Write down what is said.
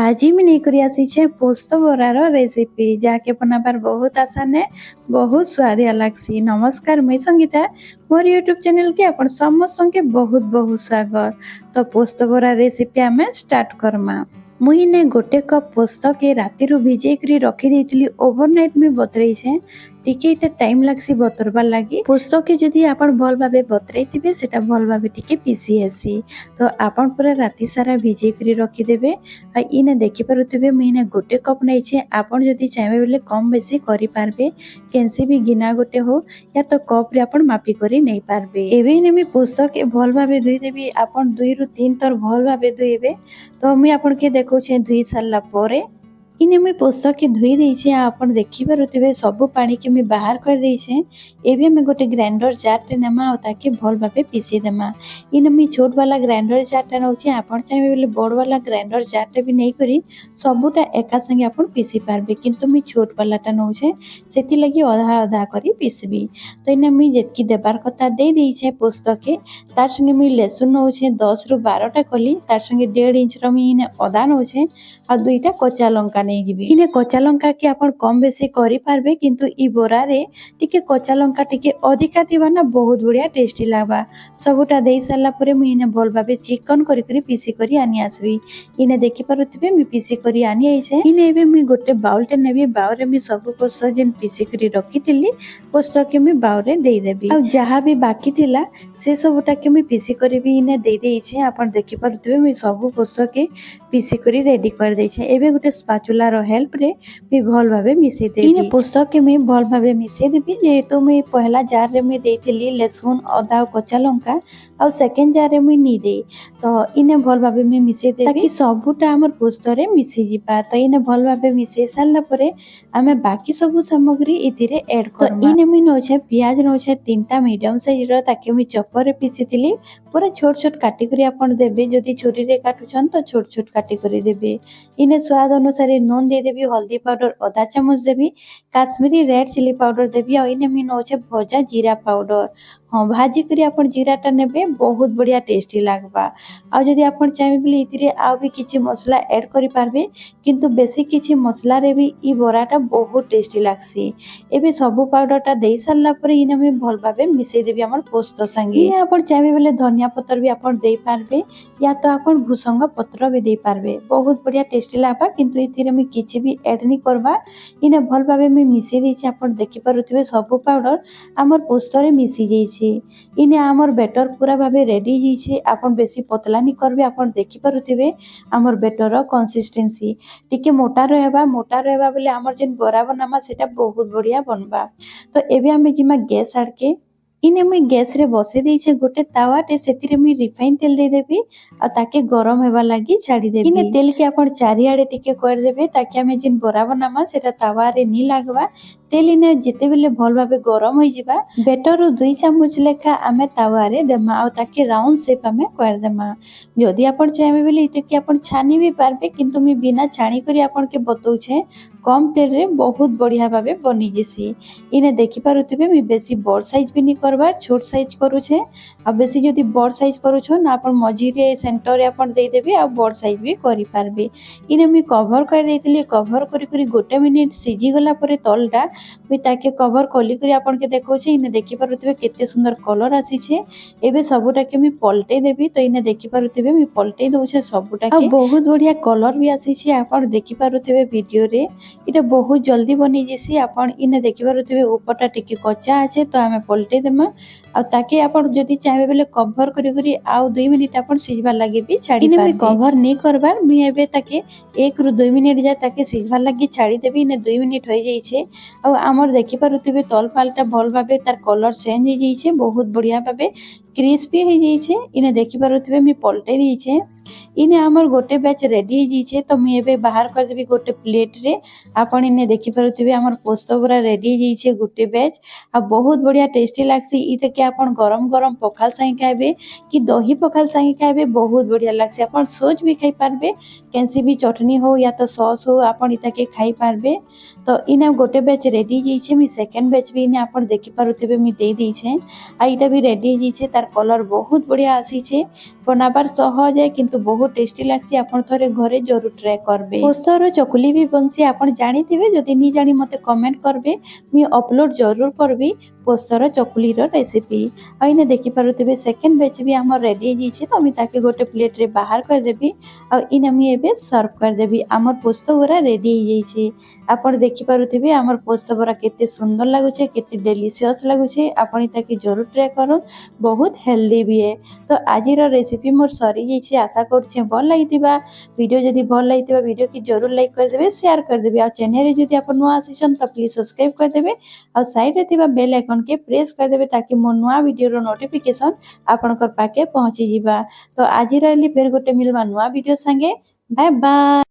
आज मुझे नहीं आसी पोस्त बरार रेसिपी जहाँके बनाबार बहुत आसान है, बहुत स्वादिया लगसी। नमस्कार, मुई संगीता, मोर यूट्यूब चैनल के अपन समस्त के बहुत बहुत स्वागत। तो पोस्त बरा रेसिपी आम स्टार्ट करमा। मुई ने गोटे कप पोस्त के राति भिजे रखी देती ओवरनाइट में बतरई छे। टिके टाइम लगसी बतरबार लगी। पोस्त के जदि आपण भल भाबे बतरई थिबे सेटा भल भाबे टिके पीसी आसी। तो आपण पूरा राति सारा भिजे रखी देबे। आ इने देखि पारुथिबे मुई गोटे कप नहीं छे। आपण जदि चाहे बोले कम बेसी करि पारबे। केनसी भी गिना गोटे हो या तो कप रे आपण मापी करी नहीं पारबे। एबे ने मी पोस्त के भल भाबे धुई देबी। आपण 2 रु 3 थर भल भाबे धुइबे। तो मुई आपण के देखौ छे धुई सारला परे इने मुई पोस्त के धुई देइछे। आपण देखि पारुथिबे सब पानी के मुई बाहर कर देइछे। एबे मैं गोटे ग्राइंडर जार टे नेमा आ ताके भल भाबे पीसी देमा। इने मुई छोट वाला ग्राइंडर जार टे नउछे। आपण चाहे बोले बड़ वाला ग्राइंडर जार टे भी नहीं करी सबुटा एका संगे आपण पीसी पारबे। किंतु मुई छोट वाला टा नउछे सेति लगी आधा आधा करी पीसबी। तो इने मुई जेतकी देबार कथा दे देइछे पोस्त के। तार संगे मुई लहसुन नउछे 10 रु 12 टा कली। तार संगे 1.5 इंच रो मुई इने अदा नउछे आ 2टा कच्चा लंका नहीं जीबी। इने कच्चा लंका के आपण कम बेसी करि पारबे। किंतु ई बोरा रे टिके कच्चा लंका टिके अधिका थिबा ना बहुत बढ़िया टेस्टी लागबा। सबुटा देई सारला परे मुई इने भल भाबे चिकन करी करी पीसी करी आनी आसबी। इने देखि पारुथिबे मी पीसी करी आनी आइछे। इने एबे मुई गोटे बाउल टे नेबी। बाउल रे मी सब पोस्त जेन पीसी करी रखिथिली पोस्त के मी बाउल रे देई देबी। आ जहा भी बाकी थिला से सबुटा के मी पीसी करी भी इने देई देइछे। आपण देखि पारुथिबे मी सब पोस्त के पीसी करी रेडी कर देइछे। एबे गोटे स्पाचुला रो हेल्प रे मी भल भाबे मिसै देबी। इने पोस्त के मी भल भाबे मिसै देबी। जेहेतु मी पहला जार रे मी देइथिली लहसुन अदा कच्चा लंका आ सेकंड जार रे मी नी देई। तो इने भल भाबे मी मिसै देबी ताकि सबुटा हमर पोस्त रे मिसि जिबा। तो इने भल भाबे मिसै सारला परे आमे बाकी सब सामग्री इथिरे ऐड करमा। तो इने मी नोछे प्याज नोछे 3टा मीडियम साइज रो ताकि मी चॉपर रे पीसिथिली। पूरा छोट छोट काटी करी आपण देबे। जदि छुरी रे काटुछन तो छोट छोट काटी करी देबे। इने स्वाद अनुसार नून दे देबी। हल्दी पाउडर आधा चामच देबी। काश्मीरी रेड चिली पाउडर देबी। आ इने मी नोछे भजा जीरा पाउडर। हाँ, भाजी करी आपण जीराटा नेबे बहुत बढ़िया टेस्टी लागबा। आ जदि आपण चाहे बोले इथिरे आ भी किछि मसला ऐड करि पारबे। किंतु बेसी किछि मसला रे भी ई बोराटा बहुत टेस्टी लागसी। एबे सब पाउडरटा देई सारला परे इने मी भल भाबे मिसै देबी हमर पोस्त संगे। इने आपण चाहे बोले धनिया पत्तर भी आपण देई पारबे या तो आपण भुसंग पत्र भी देई पारबे। बहुत बढ़िया टेस्टी लागबा। किंतु इथिरे मी किछि भी ऐड नि करबा। इने भल भाबे मी मिसै देइछि। आपण देखि पारुथिबे सब पाउडर हमर पोस्त रे मिसि जाइछि। इने हमर बैटर पूरा भाबे रेडी हिचे। आपण बेसी पतला नि करबे। आपण देखि पारुथिबे हमर बैटर रो कंसिस्टेंसी टिके मोटा रहबा बोले हमर जेन बरा बनामा सेटा बहुत बढ़िया बनबा। तो एबे हमें जिमा गैस आड़ के इने मुई गैस रे बसे देइछे गोटे तावाटे। सेतिरे मुई रिफाइन तेल दे देबी आ ताके गरम हेबा लागि छाडी देबी। इने तेल के आपण चारिआडे टिके कर देबे ताकि हमें जिन बरा बनामा सेटा तावा रे नी लागबा। तेल इने जेते बेले भल भाबे गरम होई जिबा बेटर 2 चामच लेखा आमे तावा रे देमा आ ताके राउंड शेप आमे कर देमा। जदि आपण चाहे बेले इटे के आपण छानी भी पारबे। किंतु मी बिना छाणी करी आपण के बतौछे कम तेल रे बहुत बढ़िया भाबे बनी जेसी। इने देखि पारुथिबे मी बेसी बड़ साइज भी नि करबा छोट साइज करूछे। आ बेसी जदि बड़ साइज करूछो ना आपण मझी रे सेंटर रे आपण देई देबे आ बड़ साइज भी करि पारबे। इने मी कवर कर देइतिली। कवर करी करी गोटे मिनिट सिझी गला परे तलटा मी ताके कवर कली करी आपण के देखौछे। इने देखि पारुथिबे केते सुंदर कलर आसीछे। एबे सबुटा के मी पलटै देबी। तो इने देखि पारुथिबे मी पलटै दउछे सबुटा के। बहुत बढ़िया कलर भी आसीछे। आपण देखि पारुथिबे वीडियो रे इटा बहुत जल्दी बनी जेसी। आपण इने देखि पारुथिबे ऊपरटा टिके कच्चा আছে। तो आमे पलटै देमा आ ताके आपण जदि चाहे बेले कवर करी करी आ 2 मिनिट आपण सिझबा लागि भी छाडी पारबे। इने मी कवर नै करबार मी एबे ताके 1 रु 2 मिनिट जा ताके सिझबा लागि छाडी देबी। इने 2 मिनिट होई जाइछे। आ हमर देखि पारुथिबे तल फालटा भल भाबे तार कलर चेंज होई जाइछे। बहुत बढ़िया भाबे क्रिस्पी होई जाइछे। इने देखि पारुथिबे मी पलटै दिछे। इने हमर गोटे बैच रेडी होई जाइछे। तो मी एबे बाहर कर देबी गोटे प्लेट रे। आपण इने देखि पारुथिबे हमर पोस्त पूरा रेडी होई जाइछे गोटे बैच। आ बहुत बढ़िया टेस्टी लागसी। इटा के आपण गरम गरम पखाल संगे खाइबे कि दही पखाल संगे खाइबे बहुत बढ़िया लागसी। आपण सोच भी खाइ पारबे। केनसी भी चटनी हो या तो सॉस हो आपण इटा के खाइ पारबे। तो इने गोटे बैच रेडी होई जाइछे। मी सेकंड बैच भी इने आपण देखि पारुथिबे मी दे दिछे। आ इटा भी रेडी होई जाइछे। तार कलर बहुत बढ़िया आसीछे। बनाबार सहज है किंतु देखंतु बहुत टेस्टी लागसी आपण थोरे घरे जरूर ट्राई करबे। पोस्तर चकुली भी बनसी आपण जानिथिबे जदि नि जानि मते कमेंट करबे मु अपलोड जरूर करबी पोस्तर चकुली रो रेसिपी। आइने देखि पारुथिबे सेकंड बैच भी हमर रेडी हिची तो मी ताके गोटे प्लेट रे बाहर कर देबी आ इने मी एबे सर्व कर देबी। हमर पोस्त बरा रेडी हि जाईची आपण देखि पारुथिबे हमर पोस्त बरा केते सुंदर लागुछे केते डिलीशियस लागुछे आपण ताके जरूर ट्राई करो बहुत हेल्दी भी है। तो आज रेसिपी मोर सरी जाइए आशा करुचे भल लगी वीडियो जदि भल लगी वीडियो की जरूर लाइक करदे शेयर करदे आ चैनल जदि आप नुआ आसीछन तो प्लीज सब्सक्राइब करदे आ साइड रे थिबा बेल आइकन के प्रेस करदे ताकि मोर नुआ वीडियो रो नोटिफिकेशन आपनकर पाके पहुंची जिबा। तो आज रहली फेर गोटे मिलवा नुआ वीडियो संगे बाय बाय।